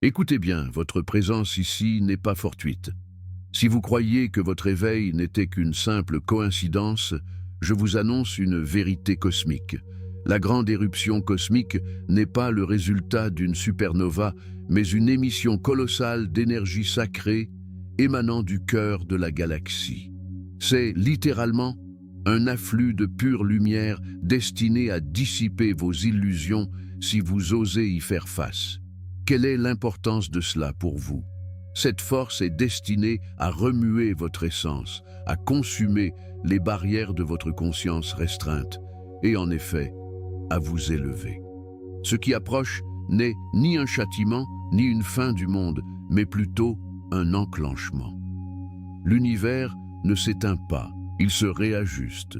Écoutez bien, votre présence ici n'est pas fortuite. Si vous croyez que votre éveil n'était qu'une simple coïncidence, je vous annonce une vérité cosmique. La grande éruption cosmique n'est pas le résultat d'une supernova, mais une émission colossale d'énergie sacrée émanant du cœur de la galaxie. C'est littéralement un afflux de pure lumière destiné à dissiper vos illusions si vous osez y faire face. Quelle est l'importance de cela pour vous? Cette force est destinée à remuer votre essence, à consumer les barrières de votre conscience restreinte et en effet, à vous élever. Ce qui approche n'est ni un châtiment, ni une fin du monde, mais plutôt un enclenchement. L'univers ne s'éteint pas, il se réajuste.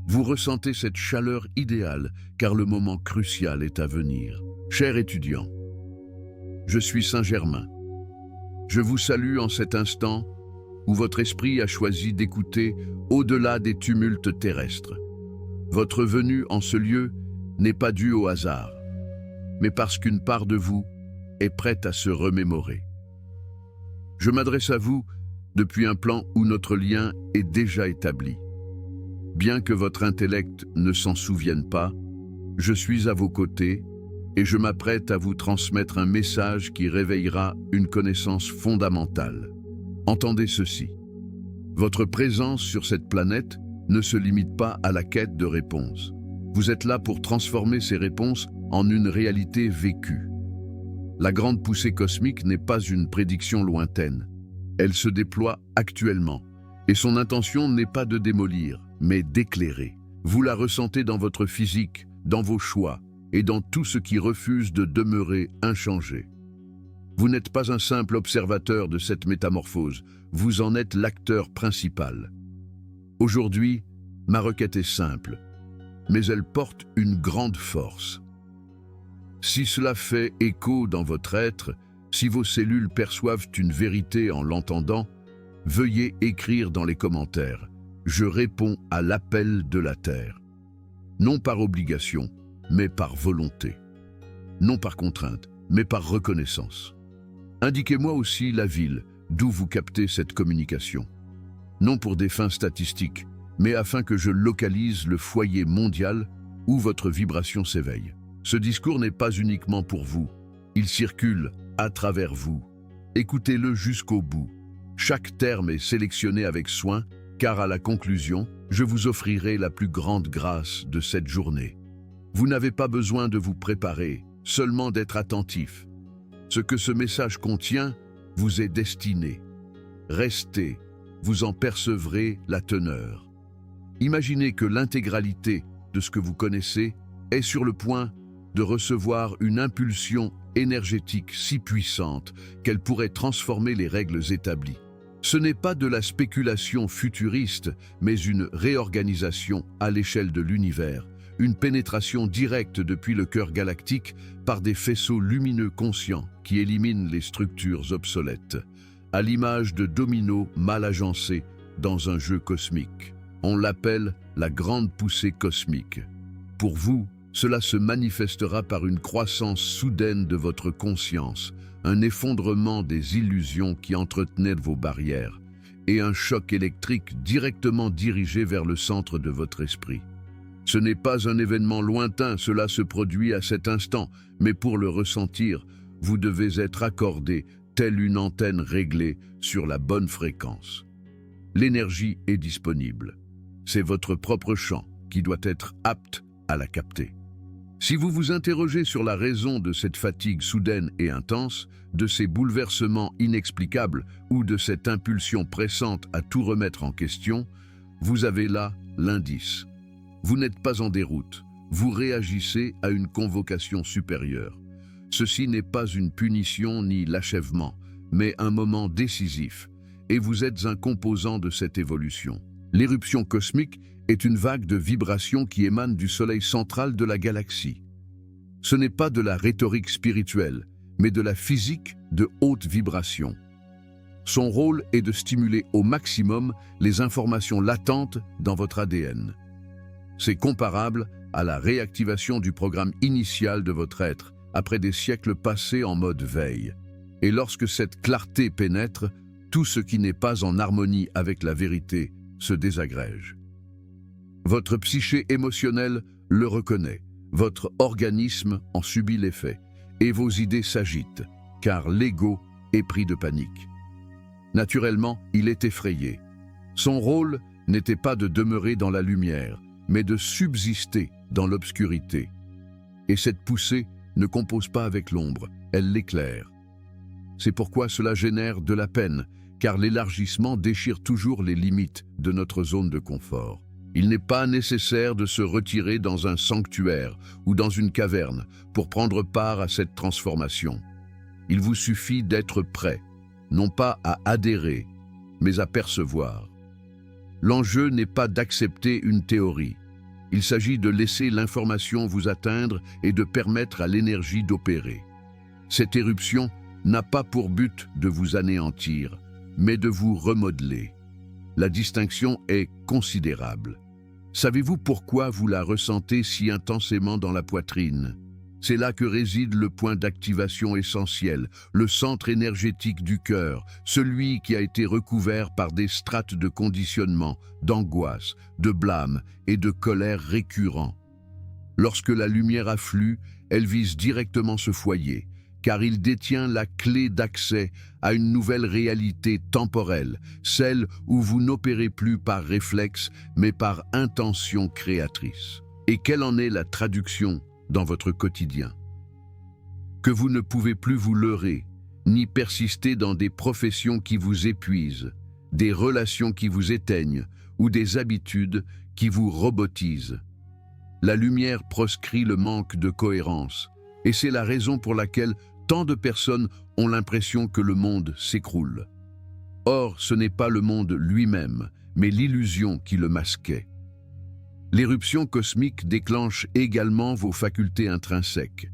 Vous ressentez cette chaleur idéale, car le moment crucial est à venir. Chers étudiants, je suis Saint-Germain. Je vous salue en cet instant où votre esprit a choisi d'écouter au-delà des tumultes terrestres. Votre venue en ce lieu n'est pas due au hasard, mais parce qu'une part de vous est prête à se remémorer. Je m'adresse à vous depuis un plan où notre lien est déjà établi. Bien que votre intellect ne s'en souvienne pas, je suis à vos côtés et je m'apprête à vous transmettre un message qui réveillera une connaissance fondamentale. Entendez ceci. Votre présence sur cette planète ne se limite pas à la quête de réponses. Vous êtes là pour transformer ces réponses en une réalité vécue. La grande poussée cosmique n'est pas une prédiction lointaine. Elle se déploie actuellement, et son intention n'est pas de démolir, mais d'éclairer. Vous la ressentez dans votre physique, dans vos choix, et dans tout ce qui refuse de demeurer inchangé. Vous n'êtes pas un simple observateur de cette métamorphose, vous en êtes l'acteur principal. Aujourd'hui, ma requête est simple, mais elle porte une grande force. Si cela fait écho dans votre être, si vos cellules perçoivent une vérité en l'entendant, veuillez écrire dans les commentaires « Je réponds à l'appel de la Terre ». Non par obligation, mais par volonté. Non par contrainte, mais par reconnaissance. Indiquez-moi aussi la ville d'où vous captez cette communication. Non pour des fins statistiques, mais afin que je localise le foyer mondial où votre vibration s'éveille. Ce discours n'est pas uniquement pour vous, il circule à travers vous. Écoutez-le jusqu'au bout. Chaque terme est sélectionné avec soin, car à la conclusion, je vous offrirai la plus grande grâce de cette journée. Vous n'avez pas besoin de vous préparer, seulement d'être attentif. Ce que ce message contient vous est destiné. Restez, vous en percevrez la teneur. Imaginez que l'intégralité de ce que vous connaissez est sur le point de recevoir une impulsion énergétique si puissante qu'elle pourrait transformer les règles établies. Ce n'est pas de la spéculation futuriste, mais une réorganisation à l'échelle de l'univers, une pénétration directe depuis le cœur galactique par des faisceaux lumineux conscients qui éliminent les structures obsolètes, à l'image de dominos mal agencés dans un jeu cosmique. On l'appelle la grande poussée cosmique. Pour vous, cela se manifestera par une croissance soudaine de votre conscience, un effondrement des illusions qui entretenaient vos barrières et un choc électrique directement dirigé vers le centre de votre esprit. Ce n'est pas un événement lointain, cela se produit à cet instant, mais pour le ressentir, vous devez être accordé, telle une antenne réglée, sur la bonne fréquence. L'énergie est disponible. C'est votre propre champ qui doit être apte à la capter. Si vous vous interrogez sur la raison de cette fatigue soudaine et intense, de ces bouleversements inexplicables ou de cette impulsion pressante à tout remettre en question, vous avez là l'indice. Vous n'êtes pas en déroute, vous réagissez à une convocation supérieure. Ceci n'est pas une punition ni l'achèvement, mais un moment décisif, et vous êtes un composant de cette évolution. L'éruption cosmique est une vague de vibrations qui émane du soleil central de la galaxie. Ce n'est pas de la rhétorique spirituelle, mais de la physique de haute vibration. Son rôle est de stimuler au maximum les informations latentes dans votre ADN. C'est comparable à la réactivation du programme initial de votre être, après des siècles passés en mode veille. Et lorsque cette clarté pénètre, tout ce qui n'est pas en harmonie avec la vérité se désagrège. Votre psyché émotionnelle le reconnaît, votre organisme en subit l'effet, et vos idées s'agitent, car l'ego est pris de panique. Naturellement, il est effrayé. Son rôle n'était pas de demeurer dans la lumière, mais de subsister dans l'obscurité. Et cette poussée ne compose pas avec l'ombre, elle l'éclaire. C'est pourquoi cela génère de la peine, car l'élargissement déchire toujours les limites de notre zone de confort. Il n'est pas nécessaire de se retirer dans un sanctuaire ou dans une caverne pour prendre part à cette transformation. Il vous suffit d'être prêt, non pas à adhérer, mais à percevoir. L'enjeu n'est pas d'accepter une théorie. Il s'agit de laisser l'information vous atteindre et de permettre à l'énergie d'opérer. Cette éruption n'a pas pour but de vous anéantir, mais de vous remodeler. La distinction est considérable. Savez-vous pourquoi vous la ressentez si intensément dans la poitrine? C'est là que réside le point d'activation essentiel, le centre énergétique du cœur, celui qui a été recouvert par des strates de conditionnement, d'angoisse, de blâme et de colère récurrents. Lorsque la lumière afflue, elle vise directement ce foyer, car il détient la clé d'accès à une nouvelle réalité temporelle, celle où vous n'opérez plus par réflexe, mais par intention créatrice. Et quelle en est la traduction dans votre quotidien? Que vous ne pouvez plus vous leurrer, ni persister dans des professions qui vous épuisent, des relations qui vous éteignent ou des habitudes qui vous robotisent. La lumière proscrit le manque de cohérence, et c'est la raison pour laquelle tant de personnes ont l'impression que le monde s'écroule. Or, ce n'est pas le monde lui-même, mais l'illusion qui le masquait. L'éruption cosmique déclenche également vos facultés intrinsèques.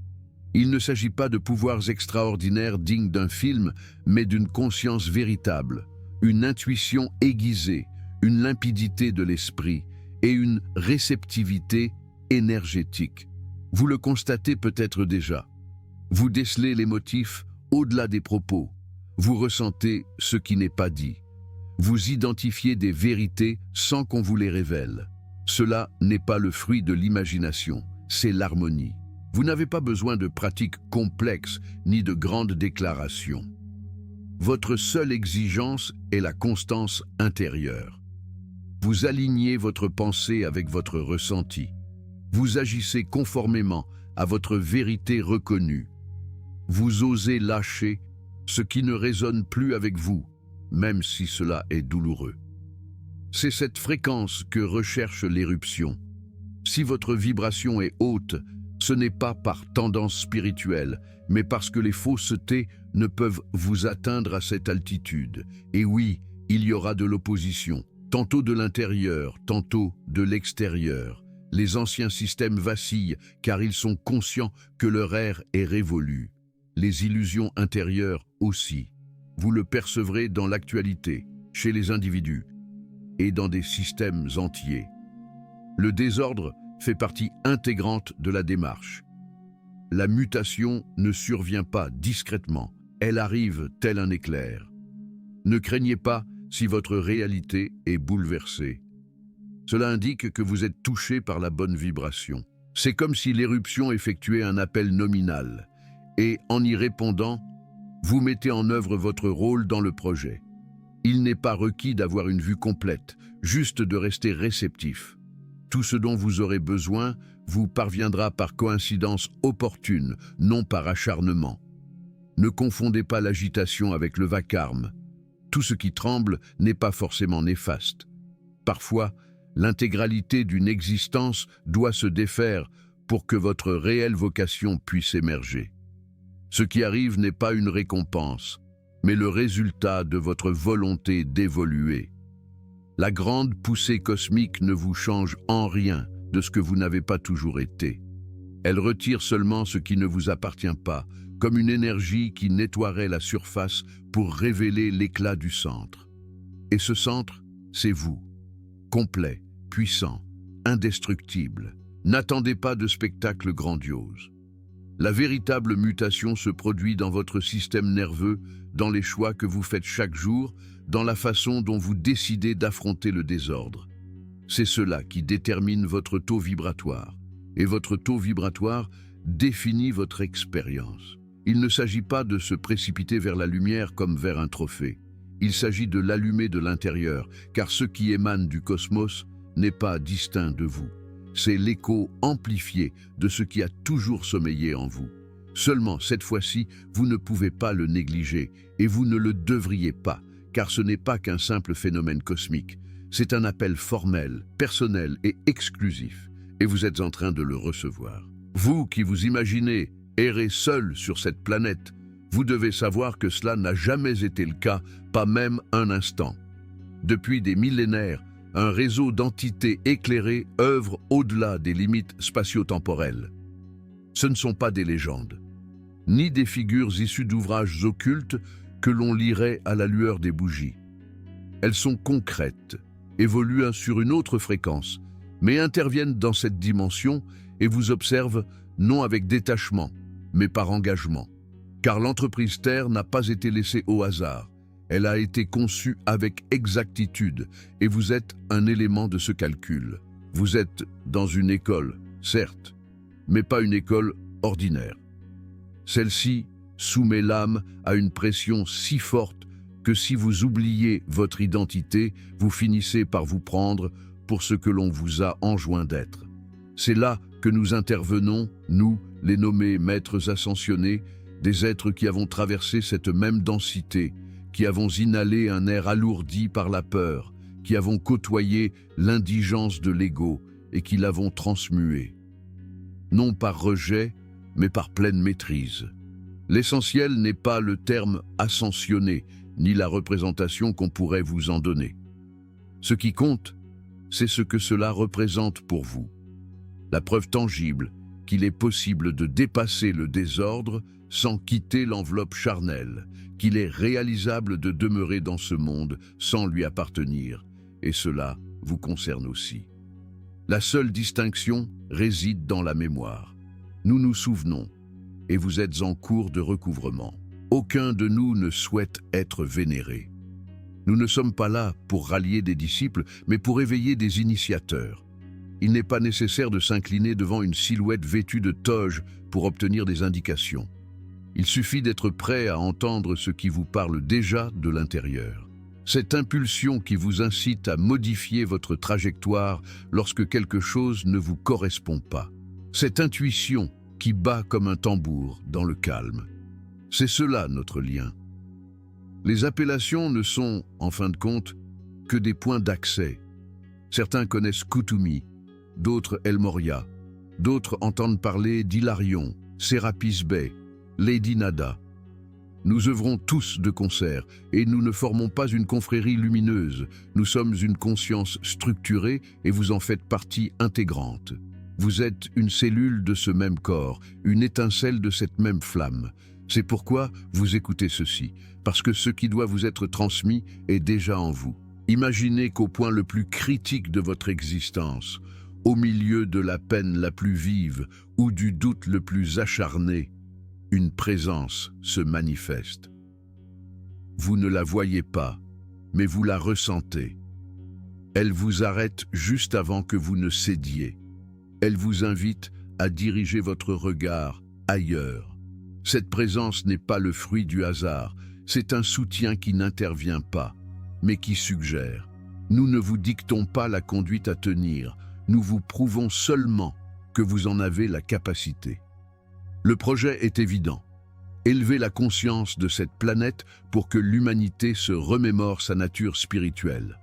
Il ne s'agit pas de pouvoirs extraordinaires dignes d'un film, mais d'une conscience véritable, une intuition aiguisée, une limpidité de l'esprit et une réceptivité énergétique. Vous le constatez peut-être déjà. Vous décelez les motifs au-delà des propos. Vous ressentez ce qui n'est pas dit. Vous identifiez des vérités sans qu'on vous les révèle. Cela n'est pas le fruit de l'imagination, c'est l'harmonie. Vous n'avez pas besoin de pratiques complexes ni de grandes déclarations. Votre seule exigence est la constance intérieure. Vous alignez votre pensée avec votre ressenti. Vous agissez conformément à votre vérité reconnue. Vous osez lâcher ce qui ne résonne plus avec vous, même si cela est douloureux. C'est cette fréquence que recherche l'éruption. Si votre vibration est haute, ce n'est pas par tendance spirituelle, mais parce que les faussetés ne peuvent vous atteindre à cette altitude. Et oui, il y aura de l'opposition, tantôt de l'intérieur, tantôt de l'extérieur. Les anciens systèmes vacillent car ils sont conscients que leur ère est révolue. Les illusions intérieures aussi. Vous le percevrez dans l'actualité, chez les individus et dans des systèmes entiers. Le désordre fait partie intégrante de la démarche. La mutation ne survient pas discrètement, elle arrive tel un éclair. Ne craignez pas si votre réalité est bouleversée. Cela indique que vous êtes touché par la bonne vibration. C'est comme si l'éruption effectuait un appel nominal. Et en y répondant, vous mettez en œuvre votre rôle dans le projet. Il n'est pas requis d'avoir une vue complète, juste de rester réceptif. Tout ce dont vous aurez besoin vous parviendra par coïncidence opportune, non par acharnement. Ne confondez pas l'agitation avec le vacarme. Tout ce qui tremble n'est pas forcément néfaste. Parfois, l'intégralité d'une existence doit se défaire pour que votre réelle vocation puisse émerger. Ce qui arrive n'est pas une récompense, mais le résultat de votre volonté d'évoluer. La grande poussée cosmique ne vous change en rien de ce que vous n'avez pas toujours été. Elle retire seulement ce qui ne vous appartient pas, comme une énergie qui nettoierait la surface pour révéler l'éclat du centre. Et ce centre, c'est vous, complet, puissant, indestructible. N'attendez pas de spectacle grandiose. La véritable mutation se produit dans votre système nerveux, dans les choix que vous faites chaque jour, dans la façon dont vous décidez d'affronter le désordre. C'est cela qui détermine votre taux vibratoire. Et votre taux vibratoire définit votre expérience. Il ne s'agit pas de se précipiter vers la lumière comme vers un trophée. Il s'agit de l'allumer de l'intérieur, car ce qui émane du cosmos n'est pas distinct de vous. C'est l'écho amplifié de ce qui a toujours sommeillé en vous. Seulement, cette fois-ci, vous ne pouvez pas le négliger, et vous ne le devriez pas, car ce n'est pas qu'un simple phénomène cosmique. C'est un appel formel, personnel et exclusif, et vous êtes en train de le recevoir. Vous qui vous imaginez errer seul sur cette planète, vous devez savoir que cela n'a jamais été le cas, pas même un instant. Depuis des millénaires, un réseau d'entités éclairées œuvre au-delà des limites spatio-temporelles. Ce ne sont pas des légendes, ni des figures issues d'ouvrages occultes que l'on lirait à la lueur des bougies. Elles sont concrètes, évoluent sur une autre fréquence, mais interviennent dans cette dimension et vous observent non avec détachement, mais par engagement. Car l'entreprise Terre n'a pas été laissée au hasard. Elle a été conçue avec exactitude et vous êtes un élément de ce calcul. Vous êtes dans une école, certes, mais pas une école ordinaire. Celle-ci soumet l'âme à une pression si forte que si vous oubliez votre identité, vous finissez par vous prendre pour ce que l'on vous a enjoint d'être. C'est là que nous intervenons, nous, les nommés maîtres ascensionnés, des êtres qui avons traversé cette même densité, qui avons inhalé un air alourdi par la peur, qui avons côtoyé l'indigence de l'ego et qui l'avons transmué. Non par rejet, mais par pleine maîtrise. L'essentiel n'est pas le terme ascensionné, ni la représentation qu'on pourrait vous en donner. Ce qui compte, c'est ce que cela représente pour vous. La preuve tangible qu'il est possible de dépasser le désordre sans quitter l'enveloppe charnelle, qu'il est réalisable de demeurer dans ce monde sans lui appartenir, et cela vous concerne aussi. La seule distinction réside dans la mémoire. Nous nous souvenons, et vous êtes en cours de recouvrement. Aucun de nous ne souhaite être vénéré. Nous ne sommes pas là pour rallier des disciples, mais pour éveiller des initiateurs. Il n'est pas nécessaire de s'incliner devant une silhouette vêtue de toge pour obtenir des indications. Il suffit d'être prêt à entendre ce qui vous parle déjà de l'intérieur. Cette impulsion qui vous incite à modifier votre trajectoire lorsque quelque chose ne vous correspond pas. Cette intuition qui bat comme un tambour dans le calme. C'est cela notre lien. Les appellations ne sont, en fin de compte, que des points d'accès. Certains connaissent Kutumi, d'autres El Moria, d'autres entendent parler d'Hilarion, Sérapis Bey, Lady Nada. Nous œuvrons tous de concert et nous ne formons pas une confrérie lumineuse. Nous sommes une conscience structurée et vous en faites partie intégrante. Vous êtes une cellule de ce même corps, une étincelle de cette même flamme. C'est pourquoi vous écoutez ceci, parce que ce qui doit vous être transmis est déjà en vous. Imaginez qu'au point le plus critique de votre existence, au milieu de la peine la plus vive ou du doute le plus acharné, une présence se manifeste. Vous ne la voyez pas, mais vous la ressentez. Elle vous arrête juste avant que vous ne cédiez. Elle vous invite à diriger votre regard ailleurs. Cette présence n'est pas le fruit du hasard, c'est un soutien qui n'intervient pas, mais qui suggère. Nous ne vous dictons pas la conduite à tenir, nous vous prouvons seulement que vous en avez la capacité. Le projet est évident. Élever la conscience de cette planète pour que l'humanité se remémore sa nature spirituelle.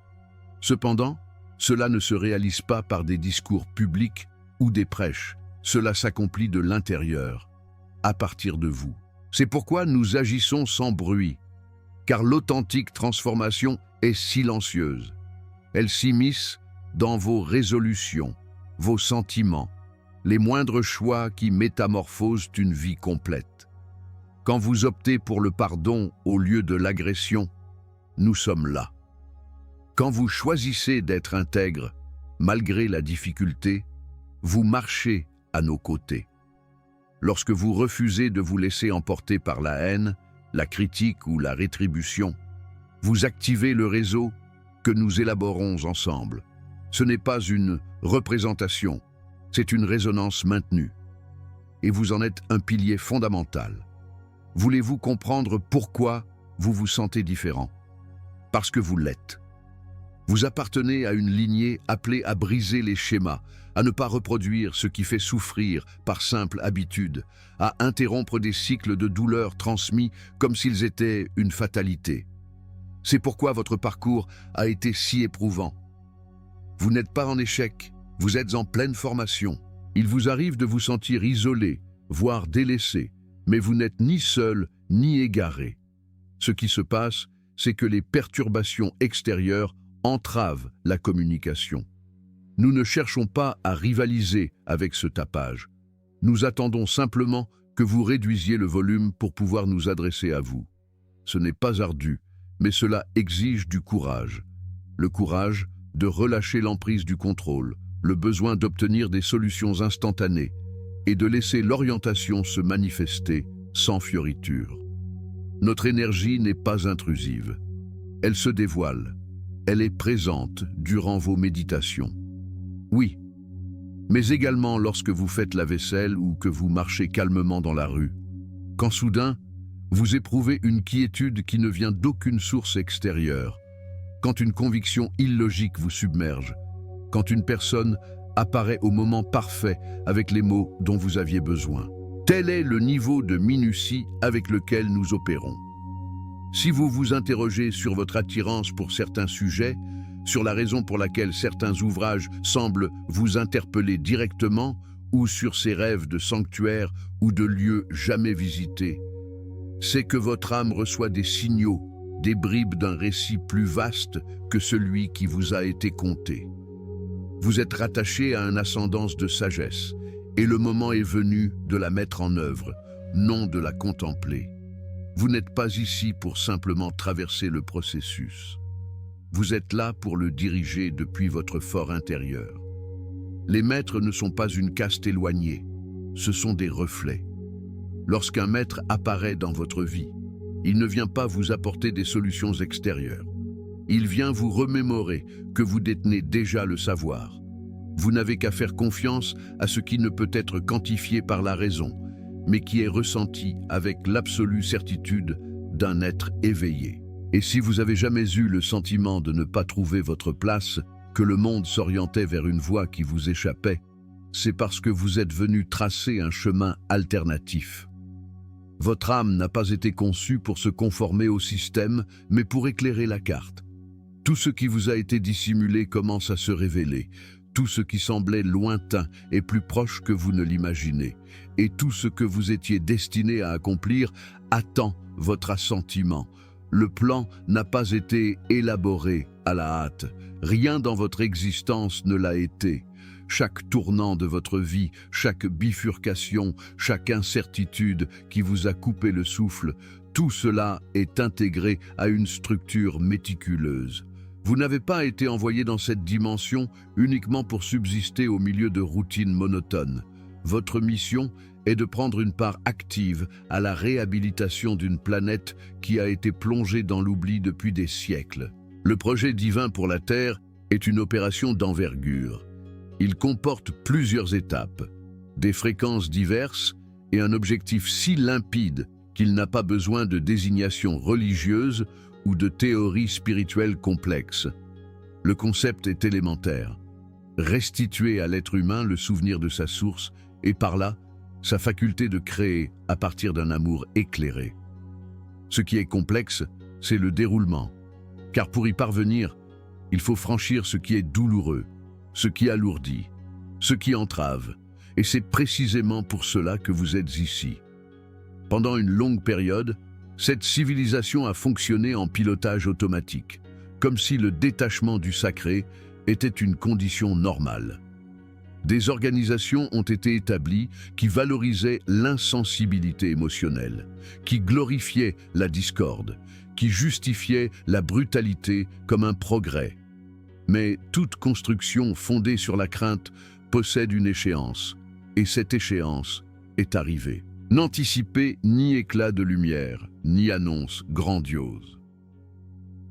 Cependant, cela ne se réalise pas par des discours publics ou des prêches. Cela s'accomplit de l'intérieur, à partir de vous. C'est pourquoi nous agissons sans bruit, car l'authentique transformation est silencieuse. Elle s'immisce dans vos résolutions, vos sentiments, les moindres choix qui métamorphosent une vie complète. Quand vous optez pour le pardon au lieu de l'agression, nous sommes là. Quand vous choisissez d'être intègre, malgré la difficulté, vous marchez à nos côtés. Lorsque vous refusez de vous laisser emporter par la haine, la critique ou la rétribution, vous activez le réseau que nous élaborons ensemble. Ce n'est pas une représentation, c'est une résonance maintenue. Et vous en êtes un pilier fondamental. Voulez-vous comprendre pourquoi vous vous sentez différent? Parce que vous l'êtes. Vous appartenez à une lignée appelée à briser les schémas, à ne pas reproduire ce qui fait souffrir par simple habitude, à interrompre des cycles de douleur transmis comme s'ils étaient une fatalité. C'est pourquoi votre parcours a été si éprouvant. Vous n'êtes pas en échec, vous êtes en pleine formation. Il vous arrive de vous sentir isolé, voire délaissé, mais vous n'êtes ni seul ni égaré. Ce qui se passe, c'est que les perturbations extérieures entravent la communication. Nous ne cherchons pas à rivaliser avec ce tapage. Nous attendons simplement que vous réduisiez le volume pour pouvoir nous adresser à vous. Ce n'est pas ardu, mais cela exige du courage. Le courage de relâcher l'emprise du contrôle, le besoin d'obtenir des solutions instantanées et de laisser l'orientation se manifester sans fioriture. Notre énergie n'est pas intrusive. Elle se dévoile. Elle est présente durant vos méditations. Oui, mais également lorsque vous faites la vaisselle ou que vous marchez calmement dans la rue. Quand soudain, vous éprouvez une quiétude qui ne vient d'aucune source extérieure. Quand une conviction illogique vous submerge. Quand une personne apparaît au moment parfait avec les mots dont vous aviez besoin. Tel est le niveau de minutie avec lequel nous opérons. Si vous vous interrogez sur votre attirance pour certains sujets, sur la raison pour laquelle certains ouvrages semblent vous interpeller directement, ou sur ces rêves de sanctuaires ou de lieux jamais visités, c'est que votre âme reçoit des signaux, des bribes d'un récit plus vaste que celui qui vous a été conté. Vous êtes rattaché à une ascendance de sagesse, et le moment est venu de la mettre en œuvre, non de la contempler. Vous n'êtes pas ici pour simplement traverser le processus. Vous êtes là pour le diriger depuis votre fort intérieur. Les maîtres ne sont pas une caste éloignée, ce sont des reflets. Lorsqu'un maître apparaît dans votre vie, il ne vient pas vous apporter des solutions extérieures. Il vient vous remémorer que vous détenez déjà le savoir. Vous n'avez qu'à faire confiance à ce qui ne peut être quantifié par la raison, mais qui est ressenti avec l'absolue certitude d'un être éveillé. Et si vous avez jamais eu le sentiment de ne pas trouver votre place, que le monde s'orientait vers une voie qui vous échappait, c'est parce que vous êtes venu tracer un chemin alternatif. Votre âme n'a pas été conçue pour se conformer au système, mais pour éclairer la carte. Tout ce qui vous a été dissimulé commence à se révéler. Tout ce qui semblait lointain est plus proche que vous ne l'imaginez. Et tout ce que vous étiez destiné à accomplir attend votre assentiment. Le plan n'a pas été élaboré à la hâte. Rien dans votre existence ne l'a été. Chaque tournant de votre vie, chaque bifurcation, chaque incertitude qui vous a coupé le souffle, tout cela est intégré à une structure méticuleuse. Vous n'avez pas été envoyé dans cette dimension uniquement pour subsister au milieu de routines monotones. Votre mission est de prendre une part active à la réhabilitation d'une planète qui a été plongée dans l'oubli depuis des siècles. Le projet divin pour la Terre est une opération d'envergure. Il comporte plusieurs étapes, des fréquences diverses et un objectif si limpide qu'il n'a pas besoin de désignation religieuse ou de théories spirituelles complexes. Le concept est élémentaire. Restituer à l'être humain le souvenir de sa source et par là, sa faculté de créer à partir d'un amour éclairé. Ce qui est complexe, c'est le déroulement. Car pour y parvenir, il faut franchir ce qui est douloureux, ce qui alourdit, ce qui entrave. Et c'est précisément pour cela que vous êtes ici. Pendant une longue période, cette civilisation a fonctionné en pilotage automatique, comme si le détachement du sacré était une condition normale. Des organisations ont été établies qui valorisaient l'insensibilité émotionnelle, qui glorifiaient la discorde, qui justifiaient la brutalité comme un progrès. Mais toute construction fondée sur la crainte possède une échéance, et cette échéance est arrivé. N'anticipez ni éclat de lumière, ni annonce grandiose.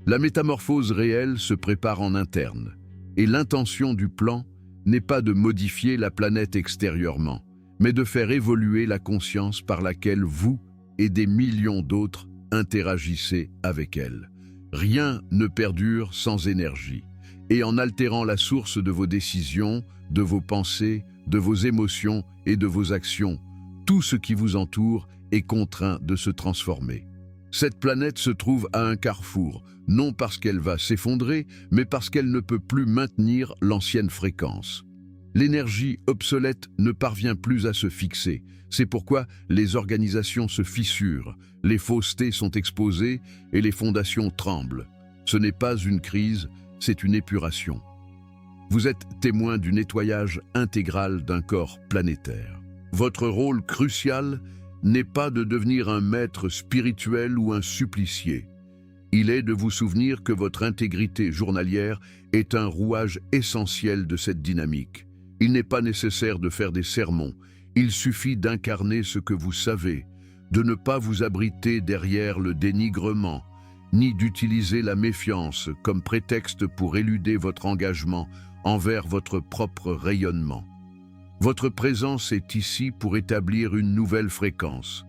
La métamorphose réelle se prépare en interne, et l'intention du plan n'est pas de modifier la planète extérieurement, mais de faire évoluer la conscience par laquelle vous et des millions d'autres interagissez avec elle. Rien ne perdure sans énergie, et en altérant la source de vos décisions, de vos pensées, de vos émotions et de vos actions, tout ce qui vous entoure est contraint de se transformer. Cette planète se trouve à un carrefour, non parce qu'elle va s'effondrer, mais parce qu'elle ne peut plus maintenir l'ancienne fréquence. L'énergie obsolète ne parvient plus à se fixer. C'est pourquoi les organisations se fissurent, les faussetés sont exposées et les fondations tremblent. Ce n'est pas une crise, c'est une épuration. Vous êtes témoin du nettoyage intégral d'un corps planétaire. Votre rôle crucial n'est pas de devenir un maître spirituel ou un supplicié. Il est de vous souvenir que votre intégrité journalière est un rouage essentiel de cette dynamique. Il n'est pas nécessaire de faire des sermons, il suffit d'incarner ce que vous savez, de ne pas vous abriter derrière le dénigrement, ni d'utiliser la méfiance comme prétexte pour éluder votre engagement envers votre propre rayonnement. Votre présence est ici pour établir une nouvelle fréquence.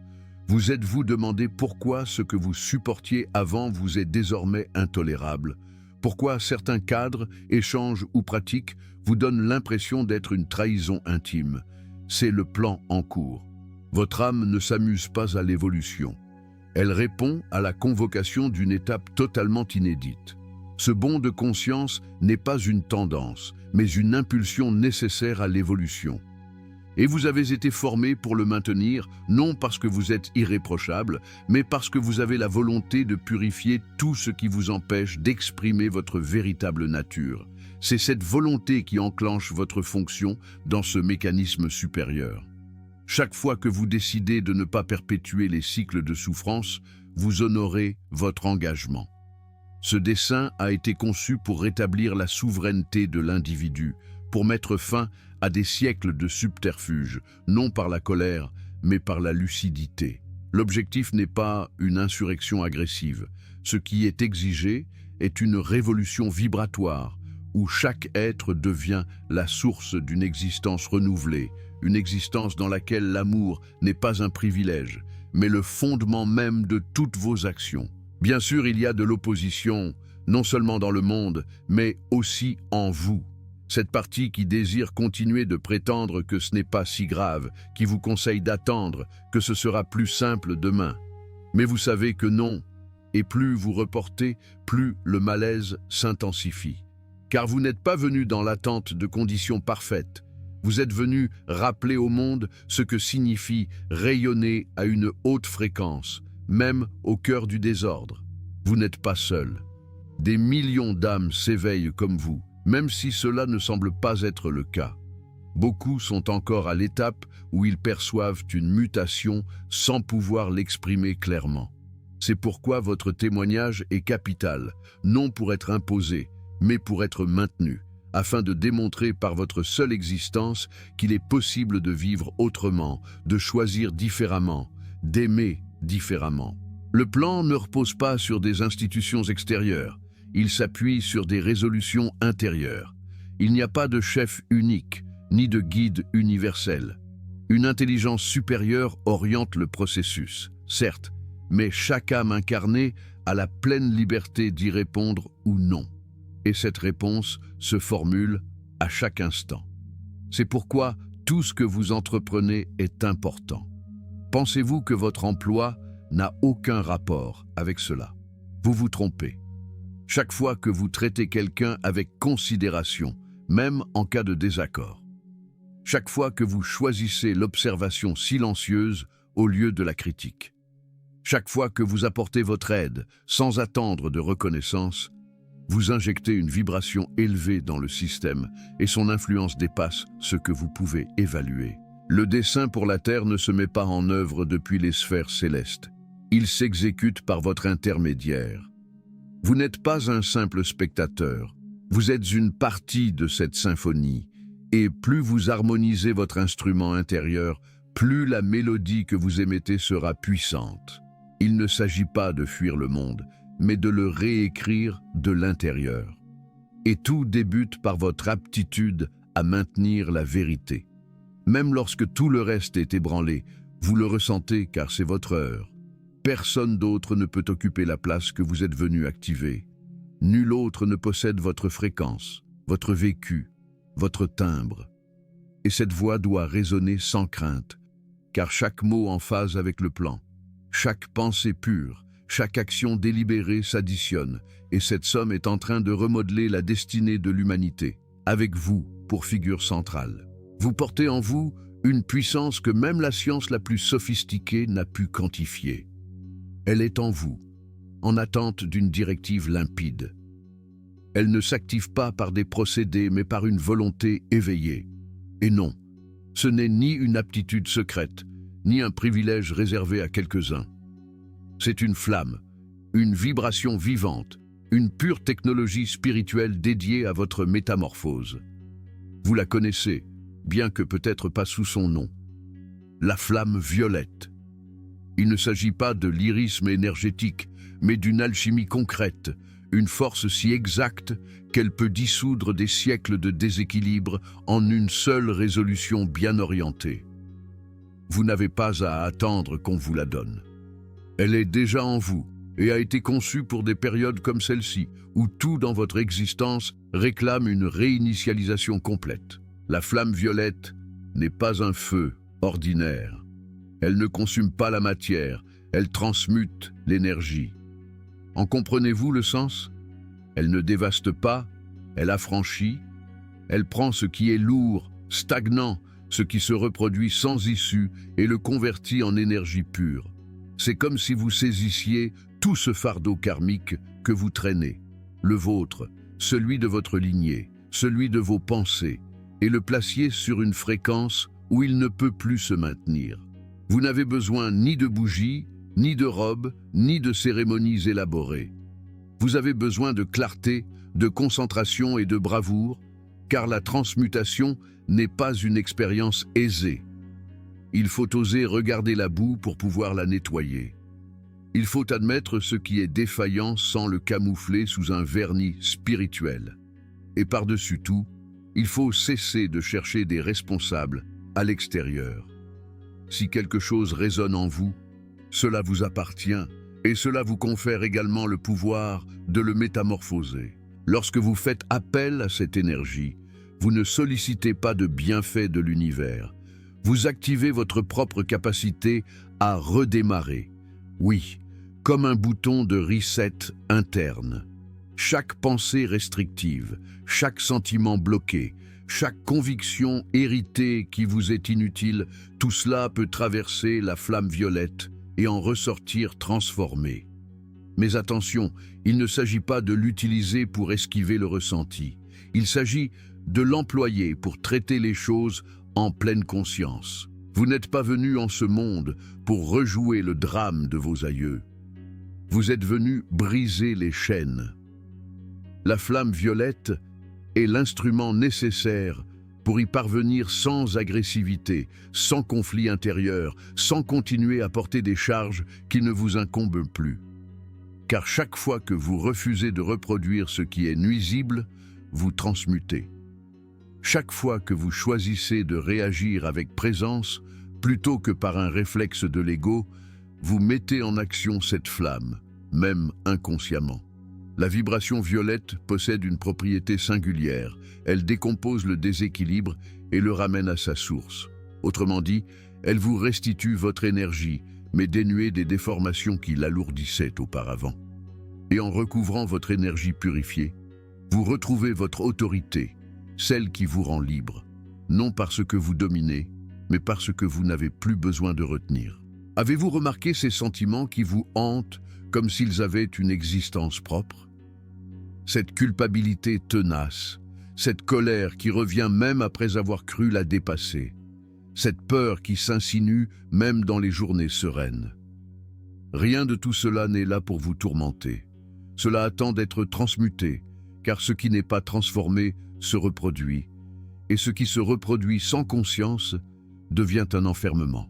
Vous êtes-vous demandé pourquoi ce que vous supportiez avant vous est désormais intolérable? Pourquoi certains cadres, échanges ou pratiques vous donnent l'impression d'être une trahison intime? C'est le plan en cours. Votre âme ne s'amuse pas à l'évolution. Elle répond à la convocation d'une étape totalement inédite. Ce bond de conscience n'est pas une tendance, mais une impulsion nécessaire à l'évolution. Et vous avez été formé pour le maintenir, non parce que vous êtes irréprochable, mais parce que vous avez la volonté de purifier tout ce qui vous empêche d'exprimer votre véritable nature. C'est cette volonté qui enclenche votre fonction dans ce mécanisme supérieur. Chaque fois que vous décidez de ne pas perpétuer les cycles de souffrance, vous honorez votre engagement. Ce dessein a été conçu pour rétablir la souveraineté de l'individu, pour mettre fin à des siècles de subterfuges, non par la colère, mais par la lucidité. L'objectif n'est pas une insurrection agressive. Ce qui est exigé est une révolution vibratoire, où chaque être devient la source d'une existence renouvelée, une existence dans laquelle l'amour n'est pas un privilège, mais le fondement même de toutes vos actions. Bien sûr, il y a de l'opposition, non seulement dans le monde, mais aussi en vous. Cette partie qui désire continuer de prétendre que ce n'est pas si grave, qui vous conseille d'attendre, que ce sera plus simple demain. Mais vous savez que non, et plus vous reportez, plus le malaise s'intensifie. Car vous n'êtes pas venu dans l'attente de conditions parfaites. Vous êtes venu rappeler au monde ce que signifie rayonner à une haute fréquence, même au cœur du désordre. Vous n'êtes pas seul. Des millions d'âmes s'éveillent comme vous, même si cela ne semble pas être le cas. Beaucoup sont encore à l'étape où ils perçoivent une mutation sans pouvoir l'exprimer clairement. C'est pourquoi votre témoignage est capital, non pour être imposé, mais pour être maintenu, afin de démontrer par votre seule existence qu'il est possible de vivre autrement, de choisir différemment, d'aimer différemment. Le plan ne repose pas sur des institutions extérieures, il s'appuie sur des résolutions intérieures. Il n'y a pas de chef unique, ni de guide universel. Une intelligence supérieure oriente le processus, certes, mais chaque âme incarnée a la pleine liberté d'y répondre ou non. Et cette réponse se formule à chaque instant. C'est pourquoi tout ce que vous entreprenez est important. Pensez-vous que votre emploi n'a aucun rapport avec cela? Vous vous trompez. Chaque fois que vous traitez quelqu'un avec considération, même en cas de désaccord. Chaque fois que vous choisissez l'observation silencieuse au lieu de la critique. Chaque fois que vous apportez votre aide sans attendre de reconnaissance, vous injectez une vibration élevée dans le système et son influence dépasse ce que vous pouvez évaluer. Le dessein pour la Terre ne se met pas en œuvre depuis les sphères célestes. Il s'exécute par votre intermédiaire. Vous n'êtes pas un simple spectateur, vous êtes une partie de cette symphonie, et plus vous harmonisez votre instrument intérieur, plus la mélodie que vous émettez sera puissante. Il ne s'agit pas de fuir le monde, mais de le réécrire de l'intérieur. Et tout débute par votre aptitude à maintenir la vérité. Même lorsque tout le reste est ébranlé, vous le ressentez car c'est votre heure. Personne d'autre ne peut occuper la place que vous êtes venu activer. Nul autre ne possède votre fréquence, votre vécu, votre timbre. Et cette voix doit résonner sans crainte, car chaque mot en phase avec le plan, chaque pensée pure, chaque action délibérée s'additionne, et cette somme est en train de remodeler la destinée de l'humanité, avec vous pour figure centrale. Vous portez en vous une puissance que même la science la plus sophistiquée n'a pu quantifier. Elle est en vous, en attente d'une directive limpide. Elle ne s'active pas par des procédés, mais par une volonté éveillée. Et non, ce n'est ni une aptitude secrète, ni un privilège réservé à quelques-uns. C'est une flamme, une vibration vivante, une pure technologie spirituelle dédiée à votre métamorphose. Vous la connaissez, bien que peut-être pas sous son nom. La flamme violette. Il ne s'agit pas de lyrisme énergétique, mais d'une alchimie concrète, une force si exacte qu'elle peut dissoudre des siècles de déséquilibre en une seule résolution bien orientée. Vous n'avez pas à attendre qu'on vous la donne. Elle est déjà en vous et a été conçue pour des périodes comme celle-ci, où tout dans votre existence réclame une réinitialisation complète. La flamme violette n'est pas un feu ordinaire. Elle ne consume pas la matière, elle transmute l'énergie. En comprenez-vous le sens? Elle ne dévaste pas, elle affranchit, elle prend ce qui est lourd, stagnant, ce qui se reproduit sans issue et le convertit en énergie pure. C'est comme si vous saisissiez tout ce fardeau karmique que vous traînez, le vôtre, celui de votre lignée, celui de vos pensées, et le placiez sur une fréquence où il ne peut plus se maintenir. Vous n'avez besoin ni de bougies, ni de robes, ni de cérémonies élaborées. Vous avez besoin de clarté, de concentration et de bravoure, car la transmutation n'est pas une expérience aisée. Il faut oser regarder la boue pour pouvoir la nettoyer. Il faut admettre ce qui est défaillant sans le camoufler sous un vernis spirituel. Et par-dessus tout, il faut cesser de chercher des responsables à l'extérieur. Si quelque chose résonne en vous, cela vous appartient et cela vous confère également le pouvoir de le métamorphoser. Lorsque vous faites appel à cette énergie, vous ne sollicitez pas de bienfaits de l'univers. Vous activez votre propre capacité à redémarrer. Oui, comme un bouton de reset interne. Chaque pensée restrictive, chaque sentiment bloqué, chaque conviction héritée qui vous est inutile, tout cela peut traverser la flamme violette et en ressortir transformé. Mais attention, il ne s'agit pas de l'utiliser pour esquiver le ressenti. Il s'agit de l'employer pour traiter les choses en pleine conscience. Vous n'êtes pas venu en ce monde pour rejouer le drame de vos aïeux. Vous êtes venu briser les chaînes. La flamme violette est l'instrument nécessaire pour y parvenir sans agressivité, sans conflit intérieur, sans continuer à porter des charges qui ne vous incombent plus. Car chaque fois que vous refusez de reproduire ce qui est nuisible, vous transmutez. Chaque fois que vous choisissez de réagir avec présence, plutôt que par un réflexe de l'ego, vous mettez en action cette flamme, même inconsciemment. La vibration violette possède une propriété singulière. Elle décompose le déséquilibre et le ramène à sa source. Autrement dit, elle vous restitue votre énergie, mais dénuée des déformations qui l'alourdissaient auparavant. Et en recouvrant votre énergie purifiée, vous retrouvez votre autorité, celle qui vous rend libre, non parce que vous dominez, mais parce que vous n'avez plus besoin de retenir. Avez-vous remarqué ces sentiments qui vous hantent comme s'ils avaient une existence propre? Cette culpabilité tenace, cette colère qui revient même après avoir cru la dépasser, cette peur qui s'insinue même dans les journées sereines. Rien de tout cela n'est là pour vous tourmenter. Cela attend d'être transmuté, car ce qui n'est pas transformé se reproduit, et ce qui se reproduit sans conscience devient un enfermement.